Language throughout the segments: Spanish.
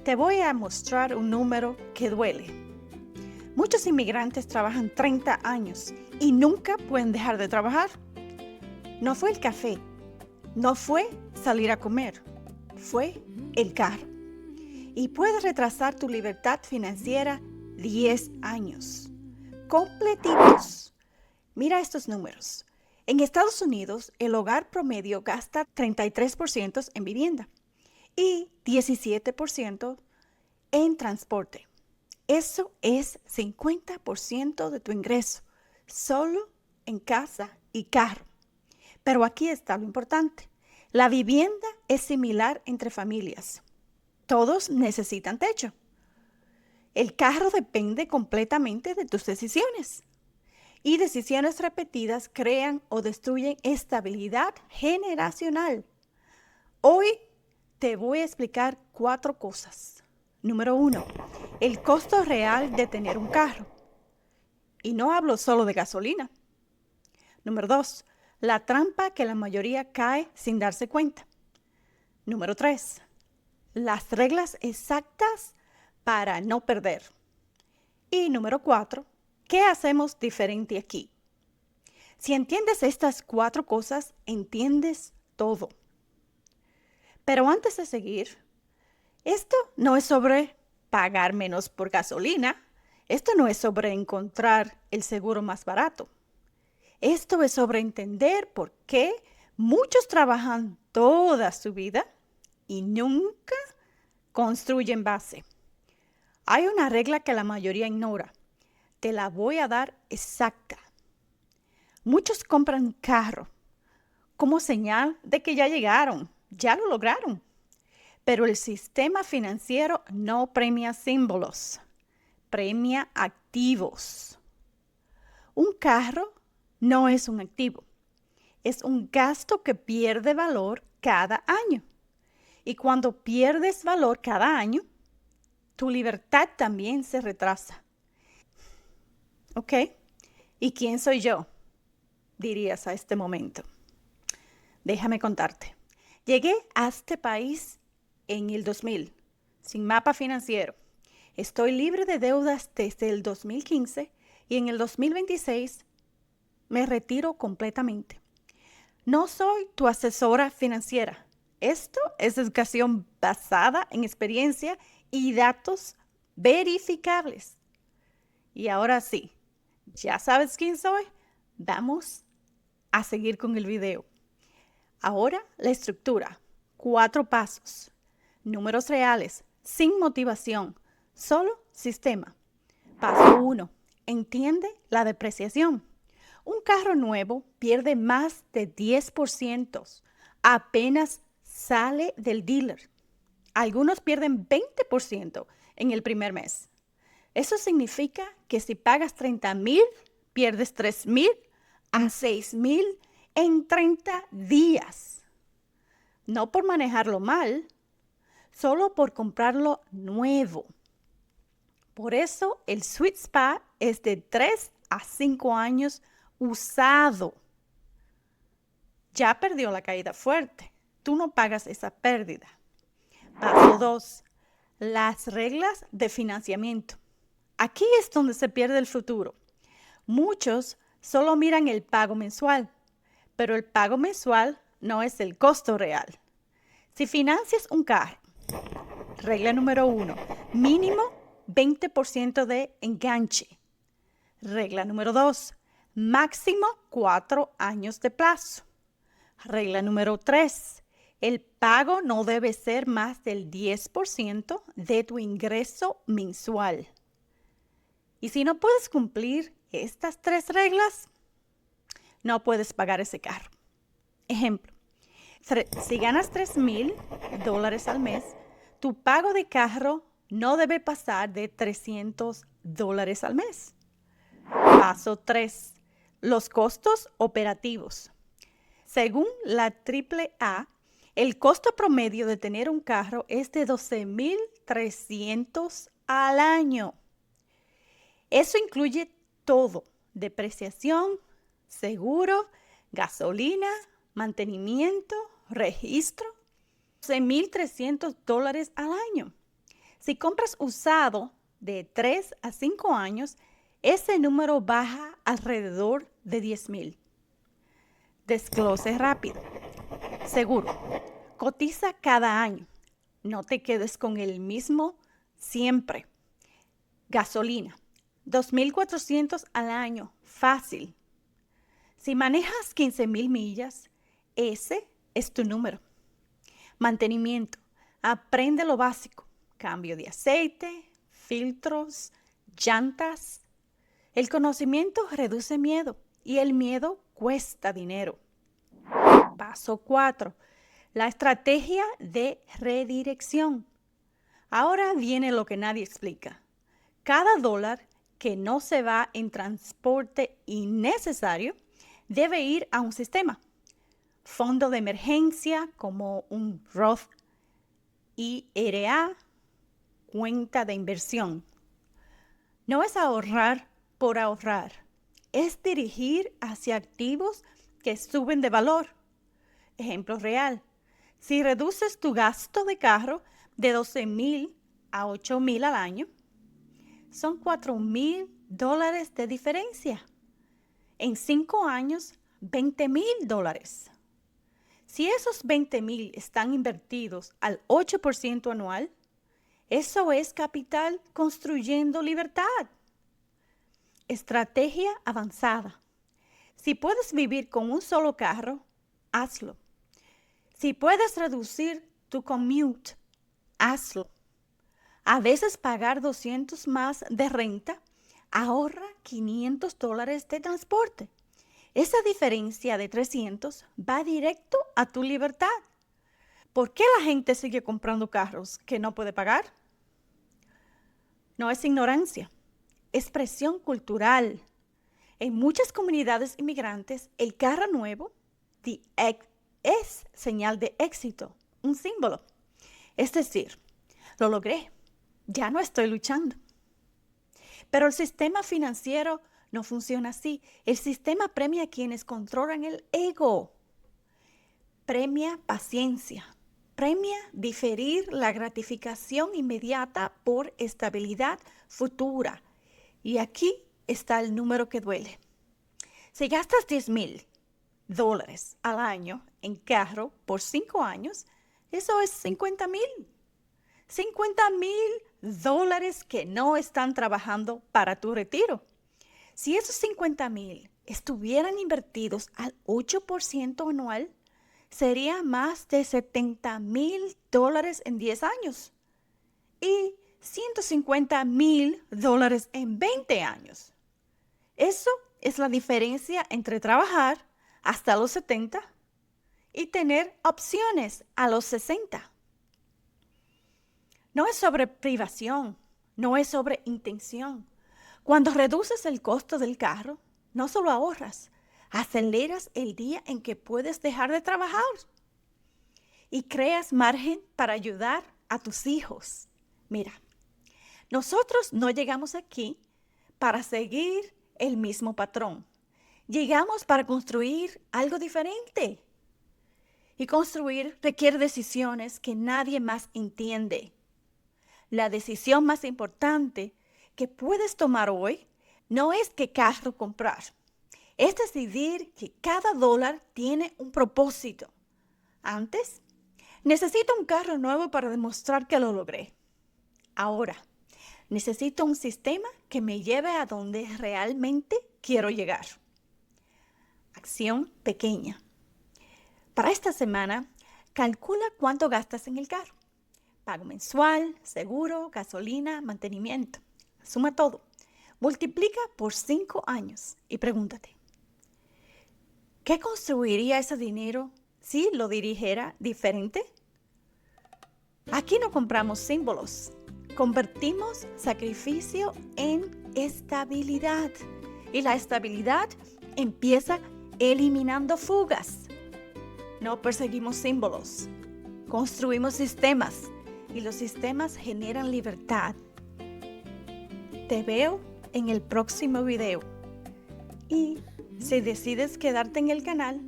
Te voy a mostrar un número que duele. Muchos inmigrantes trabajan 30 años y nunca pueden dejar de trabajar. No fue el café, no fue salir a comer, fue el carro. Y puede retrasar tu libertad financiera 10 años. Completitos. Mira estos números. En Estados Unidos, el hogar promedio gasta 33% en vivienda y 17% en transporte. Eso es 50% de tu ingreso, solo en casa y carro. Pero aquí está lo importante. La vivienda es similar entre familias. Todos necesitan techo. El carro depende completamente de tus decisiones. Y decisiones repetidas crean o destruyen estabilidad generacional. Hoy te voy a explicar 4 cosas. Número 1, el costo real de tener un carro. Y no hablo solo de gasolina. Número 2, la trampa que la mayoría cae sin darse cuenta. Número 3, las reglas exactas para no perder. Y número 4, ¿qué hacemos diferente aquí? Si entiendes estas 4 cosas, entiendes todo. Pero antes de seguir, esto no es sobre pagar menos por gasolina. Esto no es sobre encontrar el seguro más barato. Esto es sobre entender por qué muchos trabajan toda su vida y nunca construyen base. Hay una regla que la mayoría ignora. Te la voy a dar exacta. Muchos compran carro como señal de que ya llegaron, ya lo lograron. Pero el sistema financiero no premia símbolos, premia activos. Un carro no es un activo, es un gasto que pierde valor cada año. Y cuando pierdes valor cada año, tu libertad también se retrasa. ¿Ok? ¿Y quién soy yo? Dirías a este momento. Déjame contarte. Llegué a este país en el 2000, sin mapa financiero. Estoy libre de deudas desde el 2015 y en el 2026 me retiro completamente. No soy tu asesora financiera. Esto es educación basada en experiencia y datos verificables. Y ahora sí, ¿ya sabes quién soy? Vamos a seguir con el video. Ahora la estructura. 4 pasos. Números reales, sin motivación, solo sistema. Paso 1. Entiende la depreciación. Un carro nuevo pierde más de 10% apenas sale del dealer. Algunos pierden 20% en el primer mes. Eso significa que si pagas 30,000, pierdes 3,000 a 6,000 en 30 días. No por manejarlo mal, solo por comprarlo nuevo. Por eso el sweet spot es de 3 a 5 años usado. Ya perdió la caída fuerte. Tú no pagas esa pérdida. Paso 2. Las reglas de financiamiento. Aquí es donde se pierde el futuro. Muchos solo miran el pago mensual, pero el pago mensual no es el costo real. Si financias un carro, regla número 1, mínimo 20% de enganche. Regla número 2, máximo 4 años de plazo. Regla número 3, el pago no debe ser más del 10% de tu ingreso mensual. Y si no puedes cumplir estas 3 reglas, no puedes pagar ese carro. Ejemplo, si ganas $3,000 al mes, tu pago de carro no debe pasar de $300 al mes. Paso 3. Los costos operativos. Según la AAA, el costo promedio de tener un carro es de $12,300 al año. Eso incluye todo: depreciación, seguro, gasolina, mantenimiento, registro. $12,300 al año. Si compras usado de 3 a 5 años, ese número baja alrededor de 10,000. Desglose rápido. Seguro. Cotiza cada año. No te quedes con el mismo siempre. Gasolina. 2,400 al año. Fácil. Si manejas 15,000 millas, ese es tu número. Mantenimiento. Aprende lo básico. Cambio de aceite, filtros, llantas. El conocimiento reduce miedo y el miedo cuesta dinero. Paso 4. La estrategia de redirección. Ahora viene lo que nadie explica. Cada dólar que no se va en transporte innecesario debe ir a un sistema. Fondo de emergencia como un Roth IRA, cuenta de inversión. No es ahorrar por ahorrar, es dirigir hacia activos que suben de valor. Ejemplo real. Si reduces tu gasto de carro de 12,000 a 8,000 al año, son $4,000 de diferencia. En 5 años, $20,000. Si esos 20,000 están invertidos al 8% anual, eso es capital construyendo libertad. Estrategia avanzada. Si puedes vivir con un solo carro, hazlo. Si puedes reducir tu commute, hazlo. A veces pagar 200 más de renta ahorra $500 de transporte. Esa diferencia de 300 va directo a tu libertad. ¿Por qué la gente sigue comprando carros que no puede pagar? No es ignorancia, es presión cultural. En muchas comunidades inmigrantes, el carro nuevo es señal de éxito, un símbolo. Es decir, lo logré, ya no estoy luchando. Pero el sistema financiero no funciona así. El sistema premia a quienes controlan el ego. Premia paciencia. Premia diferir la gratificación inmediata por estabilidad futura. Y aquí está el número que duele. Si gastas $10,000 al año en carro por 5 años, eso es 50,000. $50,000 que no están trabajando para tu retiro. Si esos 50,000 estuvieran invertidos al 8% anual, sería más de $70,000 en 10 años y $150,000 en 20 años. Eso es la diferencia entre trabajar hasta los 70 y tener opciones a los 60. No es sobre privación, no es sobre intención. Cuando reduces el costo del carro, no solo ahorras, aceleras el día en que puedes dejar de trabajar y creas margen para ayudar a tus hijos. Mira, nosotros no llegamos aquí para seguir el mismo patrón. Llegamos para construir algo diferente. Y construir requiere decisiones que nadie más entiende. La decisión más importante que puedes tomar hoy no es qué carro comprar. Es decidir que cada dólar tiene un propósito. Antes, necesito un carro nuevo para demostrar que lo logré. Ahora, necesito un sistema que me lleve a donde realmente quiero llegar. Acción pequeña. Para esta semana, calcula cuánto gastas en el carro. Pago mensual, seguro, gasolina, mantenimiento. Suma todo. Multiplica por 5 años y pregúntate, ¿qué construiría ese dinero si lo dirigiera diferente? Aquí no compramos símbolos. Convertimos sacrificio en estabilidad. Y la estabilidad empieza eliminando fugas. No perseguimos símbolos. Construimos sistemas. Y los sistemas generan libertad. Te veo en el próximo video. Y si decides quedarte en el canal,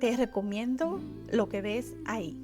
te recomiendo lo que ves ahí.